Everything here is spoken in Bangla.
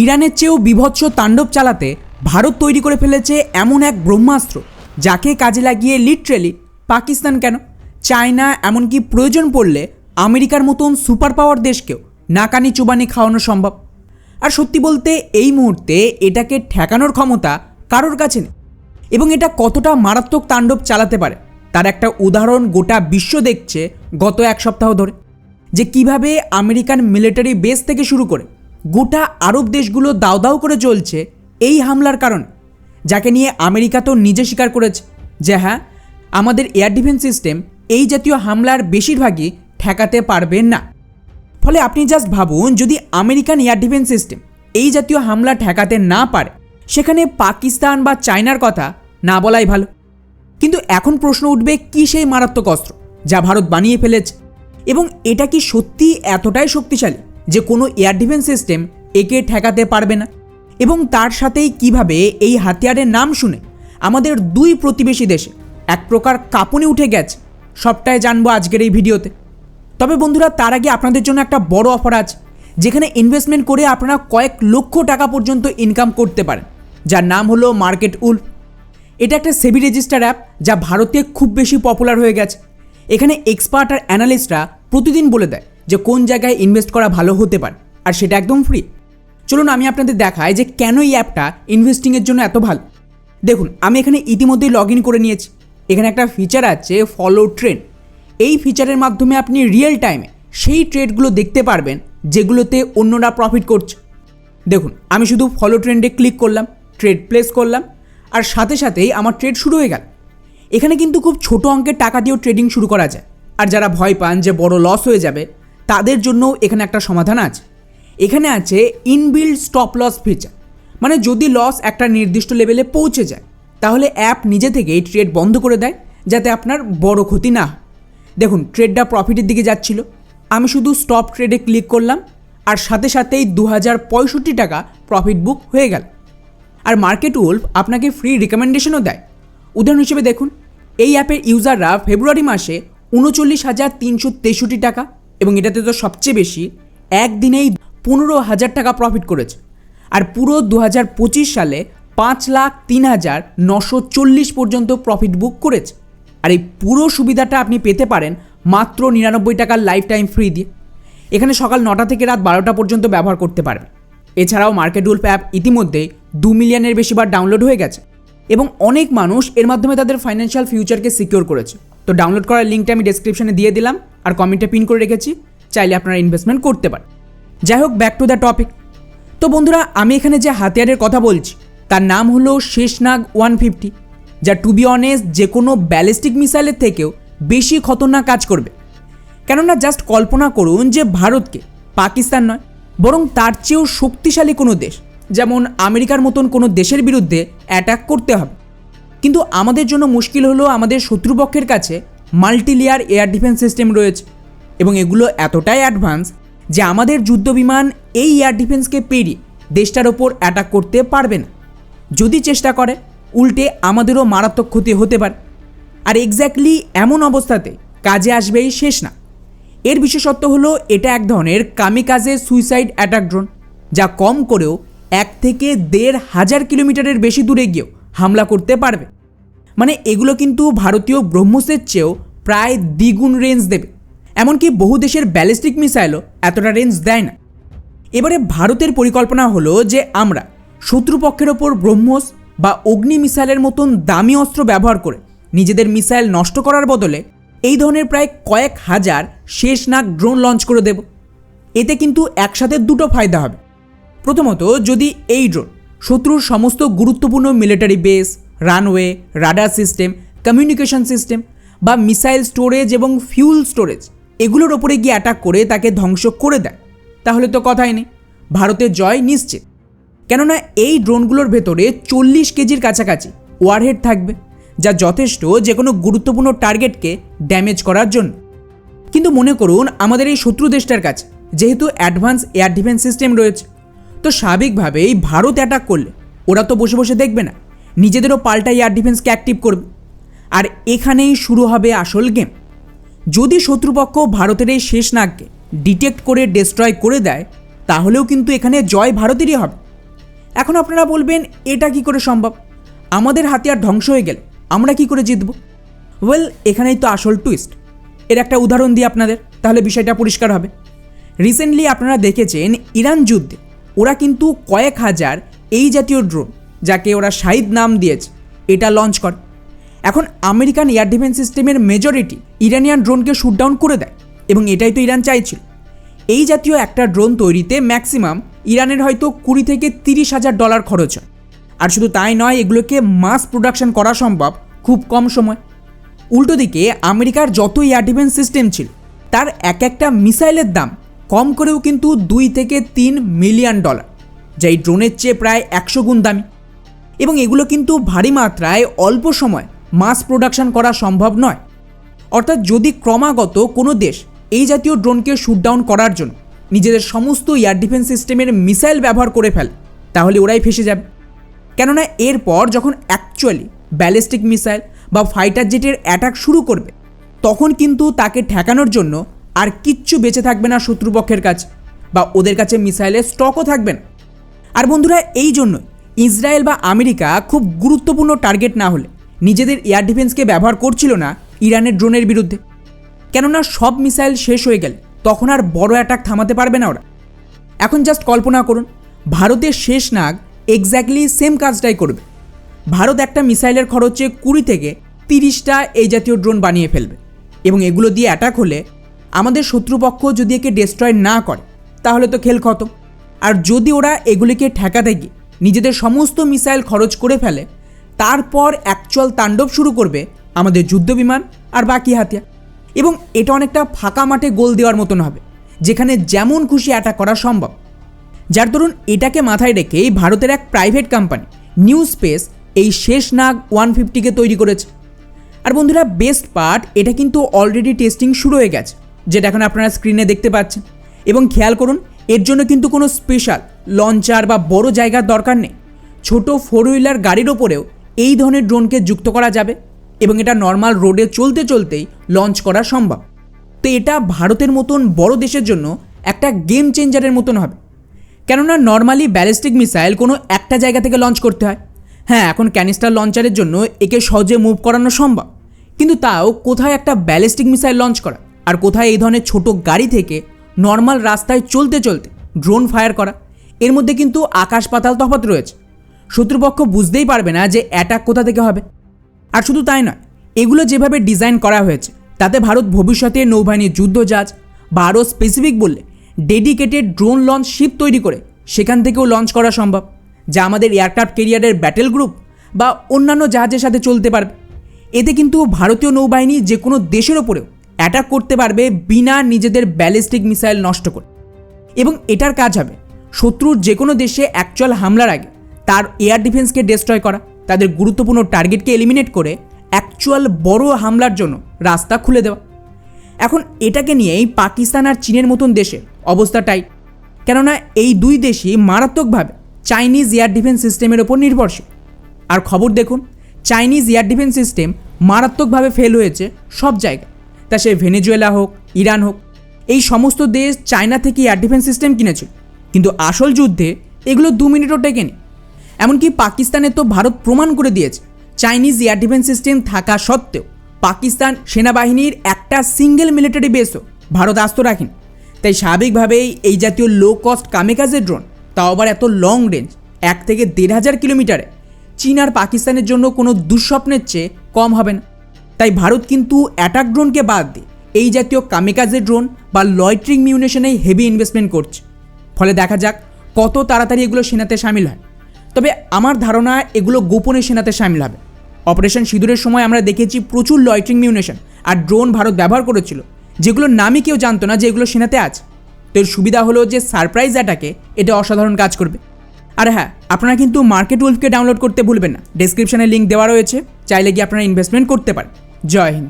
ইরানের চেয়েও বিভৎস তাণ্ডব চালাতে ভারত তৈরি করে ফেলেছে এমন এক ব্রহ্মাস্ত্র, যাকে কাজে লাগিয়ে লিটারেলি পাকিস্তান কেন, চায়না, এমনকি প্রয়োজন পড়লে আমেরিকার মতন সুপার পাওয়ার দেশকেও নাকানি চুবানি খাওয়ানো সম্ভব। আর সত্যি বলতে এই মুহূর্তে এটাকে ঠেকানোর ক্ষমতা কারোর কাছে নেই। এবং এটা কতটা মারাত্মক তাণ্ডব চালাতে পারে তার একটা উদাহরণ গোটা বিশ্ব দেখছে গত এক সপ্তাহ ধরে, যে কিভাবে আমেরিকান মিলিটারি বেস থেকে শুরু করে গোটা আরব দেশগুলো দাও দাও করে চলছে এই হামলার কারণে, যাকে নিয়ে আমেরিকা তো নিজে স্বীকার করেছে যে হ্যাঁ, আমাদের এয়ার ডিফেন্স সিস্টেম এই জাতীয় হামলার বেশিরভাগই ঠেকাতে পারবে না। ফলে আপনি জাস্ট ভাবুন, যদি আমেরিকান এয়ার ডিফেন্স সিস্টেম এই জাতীয় হামলা ঠেকাতে না পারে, সেখানে পাকিস্তান বা চায়নার কথা না বলাই ভালো। কিন্তু এখন প্রশ্ন উঠবে, কি সেই মারাত্মক অস্ত্র যা ভারত বানিয়ে ফেলেছে, এবং এটা কি সত্যি এতটাই শক্তিশালী যে কোনো এয়ার ডিফেন্স সিস্টেম একে ঠেকাতে পারবে না? এবং তার সাথেই কিভাবে এই হাতিয়ারের নাম শুনে আমাদের দুই প্রতিবেশী দেশে এক প্রকার কাঁপুনি উঠে গেছে, সবটাই জানবো আজকের এই ভিডিওতে। তবে বন্ধুরা, তার আগে আপনাদের জন্য একটা বড় অফার আছে, যেখানে ইনভেস্টমেন্ট করে আপনারা কয়েক লক্ষ টাকা পর্যন্ত ইনকাম করতে পারেন, যার নাম হলো মার্কেট উলফ। এটা একটা সেবি রেজিস্টার অ্যাপ যা ভারতে খুব বেশি পপুলার হয়ে গেছে। এখানে এক্সপার্ট আর অ্যানালিস্টরা প্রতিদিন বলে দেয় যে কোন জায়গায় ইনভেস্ট করা ভালো হতে পারে, আর সেটা একদম ফ্রি। চলুন আমি আপনাদের দেখাই যে কেন এই অ্যাপটা ইনভেস্টিংয়ের জন্য এত ভালো। দেখুন, আমি এখানে ইতিমধ্যেই লগ ইন করে নিয়েছি। এখানে একটা ফিচার আছে ফলো ট্রেন্ড। এই ফিচারের মাধ্যমে আপনি রিয়েল টাইমে সেই ট্রেডগুলো দেখতে পারবেন যেগুলোতে অন্যরা প্রফিট করছে। দেখুন, আমি শুধু ফলো ট্রেন্ডে ক্লিক করলাম, ট্রেড প্লেস করলাম, আর সাথে সাথেই আমার ট্রেড শুরু হয়ে গেল। এখানে কিন্তু খুব ছোট অঙ্কের টাকা দিয়েও ট্রেডিং শুরু করা যায়। আর যারা ভয় পান যে বড় লস হয়ে যাবে, তাদের জন্যও এখানে একটা সমাধান আছে। এখানে আছে ইনবিল্ড স্টপ লস ফিচার। মানে যদি লস একটা নির্দিষ্ট লেভেলে পৌঁছে যায়, তাহলে অ্যাপ নিজে থেকেই ট্রেড বন্ধ করে দেয়, যাতে আপনার বড় ক্ষতি না হয়। দেখুন, ট্রেডটা প্রফিটের দিকে যাচ্ছিল, আমি শুধু স্টপ ট্রেডে ক্লিক করলাম, আর সাথে সাথেই 2065 টাকা প্রফিট বুক হয়ে গেল। আর মার্কেট উলফ আপনাকে ফ্রি রিকমেন্ডেশনও দেয়। উদাহরণ হিসেবে দেখুন, এই অ্যাপের ইউজাররা ফেব্রুয়ারি মাসে 39,363 টাকা, এবং এটাতে তো সবচেয়ে বেশি, একদিনেই 15,000 টাকা প্রফিট করেছে। আর পুরো 2025 সালে 5,03,940 পর্যন্ত প্রফিট বুক করেছে। আর এই পুরো সুবিধাটা আপনি পেতে পারেন মাত্র 99 টাকার লাইফ টাইম ফ্রি দিয়ে। এখানে সকাল 9টা থেকে রাত 12টা পর্যন্ত ব্যবহার করতে পারবেন। এছাড়াও মার্কেট উলফ অ্যাপ ইতিমধ্যেই 2 মিলিয়নের বেশি বার ডাউনলোড হয়ে গেছে, এবং অনেক মানুষ এর মাধ্যমে তাদের ফাইন্যান্সিয়াল ফিউচারকে সিকিউর করেছে। তো ডাউনলোড করার লিঙ্কটা আমি ডেসক্রিপশনে দিয়ে দিলাম, আর কমেন্টে পিন করে রেখেছি, চাইলে আপনারা ইনভেস্টমেন্ট করতে পারেন। যাই হোক, ব্যাক টু দ্য টপিক। তো বন্ধুরা, আমি এখানে যে হাতিয়ারের কথা বলছি তার নাম হলো শেষনাগ 150, যা টু বি অনেস্ট যে কোনো ব্যালিস্টিক মিসাইলের থেকেও বেশি খতরনাক কাজ করবে। কেননা জাস্ট কল্পনা করুন যে ভারতকে পাকিস্তান নয়, বরং তার চেয়েও শক্তিশালী কোনো দেশ, যেমন আমেরিকার মতন কোনো দেশের বিরুদ্ধে অ্যাটাক করতে হবে। কিন্তু আমাদের জন্য মুশকিল হলো, আমাদের শত্রুপক্ষের কাছে মাল্টিলেয়ার এয়ার ডিফেন্স সিস্টেম রয়েছে, এবং এগুলো এতটাই অ্যাডভান্স যে আমাদের যুদ্ধবিমান এই এয়ার ডিফেন্সকে পেরিয়ে দেশটার ওপর অ্যাটাক করতে পারবে না। যদি চেষ্টা করে, উল্টে আমাদেরও মারাত্মক ক্ষতি হতে পারে। আর এক্স্যাক্টলি এমন অবস্থাতে কাজে আসবে এই শেষনাগ। এর বিশেষত্ব হলো, এটা এক ধরনের কামিকাজে সুইসাইড অ্যাটাক ড্রোন, যা কম করেও 1 থেকে 1,500 কিলোমিটারের বেশি দূরে গিয়েও হামলা করতে পারবে। মানে এগুলো কিন্তু ভারতীয় ব্রহ্মসের চেয়েও প্রায় দ্বিগুণ রেঞ্জ দেবে। এমনকি বহু দেশের ব্যালিস্টিক মিসাইলও এতটা রেঞ্জ দেয় না। এবারে ভারতের পরিকল্পনা হলো যে আমরা শত্রুপক্ষের ওপর ব্রহ্মস বা অগ্নি মিসাইলের মতন দামি অস্ত্র ব্যবহার করে নিজেদের মিসাইল নষ্ট করার বদলে এই ধরনের প্রায় কয়েক হাজার শেষনাগ ড্রোন লঞ্চ করে দেব। এতে কিন্তু একসাথে দুটো ফায়দা হবে। প্রথমত, যদি এই ড্রোন শত্রুর সমস্ত গুরুত্বপূর্ণ military base, runway, radar system, communication system বা মিসাইল স্টোরেজ এবং ফিউল স্টোরেজ এগুলোর ওপরে গিয়ে অ্যাটাক করে তাকে ধ্বংস করে দেয়, তাহলে তো কথাই নেই, ভারতের জয় নিশ্চিত। কেননা এই ড্রোনগুলোর ভেতরে 40 কেজির কাছাকাছি ওয়ারহেড থাকবে, যা যথেষ্ট যে কোনো গুরুত্বপূর্ণ টার্গেটকে ড্যামেজ করার জন্য। কিন্তু মনে করুন, আমাদের এই শত্রু দেশটার কাছে যেহেতু অ্যাডভান্স এয়ার ডিফেন্স সিস্টেম রয়েছে, তো স্বাভাবিকভাবেই ভারত অ্যাটাক করলে ওরা তো বসে বসে দেখবে না, নিজেদেরও পাল্টা এয়ার ডিফেন্সকে অ্যাক্টিভ করবে। আর এখানেই শুরু হবে আসল গেম। যদি শত্রুপক্ষ ভারতের এই শেষনাগকে ডিটেক্ট করে ডিস্ট্রয় করে দেয়, তাহলেও কিন্তু এখানে জয় ভারতেরই হবে। এখন আপনারা বলবেন এটা কি করে সম্ভব, আমাদের হাতিয়ার ধ্বংস হয়ে গেলে আমরা কি করে জিতব? ওয়েল, এখানেই তো আসল টুইস্ট। এর একটা উদাহরণ দিই আপনাদের, তাহলে বিষয়টা পরিষ্কার হবে। রিসেন্টলি আপনারা দেখেছেন ইরান যুদ্ধে ওরা কিন্তু কয়েক হাজার এই জাতীয় ড্রোন, যাকে ওরা শাহিদ নাম দিয়েছে, এটা লঞ্চ করে। এখন আমেরিকান এয়ার ডিফেন্স সিস্টেমের মেজরিটি ইরানিয়ান ড্রোনকে শুট ডাউন করে দেয়, এবং এটাই তো ইরান চাইছিল। এই জাতীয় একটা ড্রোন তৈরিতে ম্যাক্সিমাম ইরানের হয়তো $20,000 থেকে $30,000 খরচ হয়। আর শুধু তাই নয়, এগুলোকে মাস প্রোডাকশন করা সম্ভব খুব কম সময়। উল্টো দিকে আমেরিকার যত এয়ার ডিফেন্স সিস্টেম ছিল তার এক একটা মিসাইলের দাম কম করেও কিন্তু $2 থেকে $3 মিলিয়ন, যা এই ড্রোনের চেয়ে প্রায় 100 গুণ দামি। এবং এগুলো কিন্তু ভারী মাত্রায় অল্প সময় মাস প্রোডাকশন করা সম্ভব নয়। অর্থাৎ যদি ক্রমাগত কোনো দেশ এই জাতীয় ড্রোনকে শুট ডাউন করার জন্য নিজেদের সমস্ত এয়ার ডিফেন্স সিস্টেমের মিসাইল ব্যবহার করে ফেলে, তাহলে ওরাই ফেসে যাবে। কেননা এরপর যখন অ্যাকচুয়ালি ব্যালিস্টিক মিসাইল বা ফাইটার জেটের অ্যাটাক শুরু করবে, তখন কিন্তু তাকে ঠেকানোর জন্য আর কিচ্ছু বেঁচে থাকবে না শত্রুপক্ষের কাছে, বা ওদের কাছে মিসাইলের স্টকও থাকবে না। আর বন্ধুরা, এই জন্য ইসরায়েল বা আমেরিকা খুব গুরুত্বপূর্ণ টার্গেট না হলে নিজেদের এয়ার ডিফেন্সকে ব্যবহার করছিল না ইরানের ড্রোনের বিরুদ্ধে। কেননা সব মিসাইল শেষ হয়ে গেলে তখন আর বড় অ্যাটাক থামাতে পারবে না ওরা। এখন জাস্ট কল্পনা করুন, ভারতের শেষ নাগ এক্স্যাক্টলি সেম কাজটাই করবে। ভারত একটা মিসাইলের খরচে 20 থেকে 30টা এই জাতীয় ড্রোন বানিয়ে ফেলবে, এবং এগুলো দিয়ে অ্যাটাক হলে আমাদের শত্রুপক্ষ যদি একে ডিস্ট্রয় না করে, তাহলে তো খেল খতম। আর যদি ওরা এগুলিকে ঠেকাতে গিয়ে নিজেদের সমস্ত মিসাইল খরচ করে ফেলে, তারপর অ্যাকচুয়াল তাণ্ডব শুরু করবে আমাদের যুদ্ধবিমান আর বাকি হাতিয়ার। এবং এটা অনেকটা ফাঁকা মাঠে গোল দেওয়ার মতন হবে, যেখানে যেমন খুশি অ্যাটাক করা সম্ভব। যার দরুন এটাকে মাথায় রেখেই ভারতের এক প্রাইভেট কোম্পানি নিউ স্পেস এই শেষ নাগ 150কে তৈরি করেছে। আর বন্ধুরা, বেস্ট পার্ট, এটা কিন্তু অলরেডি টেস্টিং শুরু হয়ে গেছে, যেটা এখন আপনারা স্ক্রিনে দেখতে পাচ্ছেন। এবং খেয়াল করুন, এর জন্য কিন্তু কোনো স্পেশাল লঞ্চার বা বড় জায়গার দরকার নেই। ছোট 4 হুইলার গাড়ির ওপরেও এই ধরনের ড্রোনকে যুক্ত করা যাবে, এবং এটা নর্মাল রোডে চলতে চলতেই লঞ্চ করা সম্ভব। তো এটা ভারতের মতন বড় দেশের জন্য একটা গেম চেঞ্জারের মতন হবে। কেননা নর্মালি ব্যালিস্টিক মিসাইল কোনো একটা জায়গা থেকে লঞ্চ করতে হয়। হ্যাঁ, এখন ক্যানিস্টার লঞ্চারের জন্য একে সহজে মুভ করানো সম্ভব, কিন্তু তাও কোথায় একটা ব্যালিস্টিক মিসাইল লঞ্চ করা, আর কোথায় এই ধরনের ছোট গাড়ি থেকে নর্মাল রাস্তায় চলতে চলতে ড্রোন ফায়ার করা, এর মধ্যে কিন্তু আকাশ পাতাল তফাৎ রয়েছে। শত্রুপক্ষ বুঝতেই পারবে না যে অ্যাটাক কোথা থেকে হবে। আর শুধু তাই নয়, এগুলো যেভাবে ডিজাইন করা হয়েছে তাতে ভারত ভবিষ্যতে নৌবাহিনীর যুদ্ধজাহাজ বা আরও স্পেসিফিক বললে ডেডিকেটেড ড্রোন লঞ্চ শিপ তৈরি করে সেখান থেকেও লঞ্চ করা সম্ভব, যা আমাদের এয়ারক্রাফট ক্যারিয়ারের ব্যাটেল গ্রুপ বা অন্যান্য জাহাজের সাথে চলতে পারবে। এতে কিন্তু ভারতীয় নৌবাহিনী যে কোনো দেশের ওপরেও অ্যাটাক করতে পারবে বিনা নিজেদের ব্যালিস্টিক মিসাইল নষ্ট করে। এবং এটার কাজ হবে শত্রুর যে কোনো দেশে অ্যাকচুয়াল হামলার আগে তার এয়ার ডিফেন্সকে ডিস্ট্রয় করা, তাদের গুরুত্বপূর্ণ টার্গেটকে এলিমিনেট করে অ্যাকচুয়াল বড় হামলার জন্য রাস্তা খুলে দেওয়া। এখন এটাকে নিয়েই পাকিস্তান আর চীনের মতন দেশের অবস্থা টাইট। কেননা এই দুই দেশই মারাত্মকভাবে চাইনিজ এয়ার ডিফেন্স সিস্টেমের ওপর নির্ভরশীল। আর খবর দেখুন, চাইনিজ এয়ার ডিফেন্স সিস্টেম মারাত্মকভাবে ফেল হয়েছে সব জায়গায়। তা সে ভেনেজুয়েলা হোক, ইরান হোক, এই সমস্ত দেশ চায়না থেকে এয়ার ডিফেন্স সিস্টেম কিনেছিল, কিন্তু আসল যুদ্ধে এগুলো 2 মিনিটও টেকেনি। এমনকি পাকিস্তানে তো ভারত প্রমাণ করে দিয়েছে চাইনিজ এয়ার ডিফেন্স সিস্টেম থাকা সত্ত্বেও পাকিস্তান সেনাবাহিনীর একটা সিঙ্গেল মিলিটারি বেসও ভারত আস্ত রাখেনি। তাই স্বাভাবিকভাবেই এই জাতীয় লো কস্ট কামিকাজে ড্রোন, তাও আবার এত লং রেঞ্জ 1 থেকে 1,500 কিলোমিটারে, চীন আর পাকিস্তানের জন্য কোনো দুঃস্বপ্নের চেয়ে কম হবে না। তাই ভারত কিন্তু অ্যাটাক ড্রোনকে বাদ দিয়ে এই জাতীয় কামিকাজে ড্রোন বা লয়ট্রিং মিউনিশনে হেভি ইনভেস্টমেন্ট করছে। ফলে দেখা যাক কত তাড়াতাড়ি এগুলো সেনাতে সামিল হয়। তবে আমার ধারণা এগুলো গোপনে সেনাতে সামিল হবে। অপারেশন সিঁদুরের সময় আমরা দেখেছি প্রচুর লয়ট্রিং মিউনিশন আর ড্রোন ভারত ব্যবহার করেছিল, যেগুলোর নামই কেউ জানতো না যে এগুলো সেনাতে আছে। তো এর সুবিধা হলো যে সারপ্রাইজ অ্যাটাকে এটা অসাধারণ কাজ করবে। আর হ্যাঁ, আপনারা কিন্তু মার্কেট উলফকে ডাউনলোড করতে ভুলবেন না। ডেসক্রিপশনে লিঙ্ক দেওয়া রয়েছে, চাইলে গিয়ে আপনারা ইনভেস্টমেন্ট করতে পারেন। জয় হিন্দ।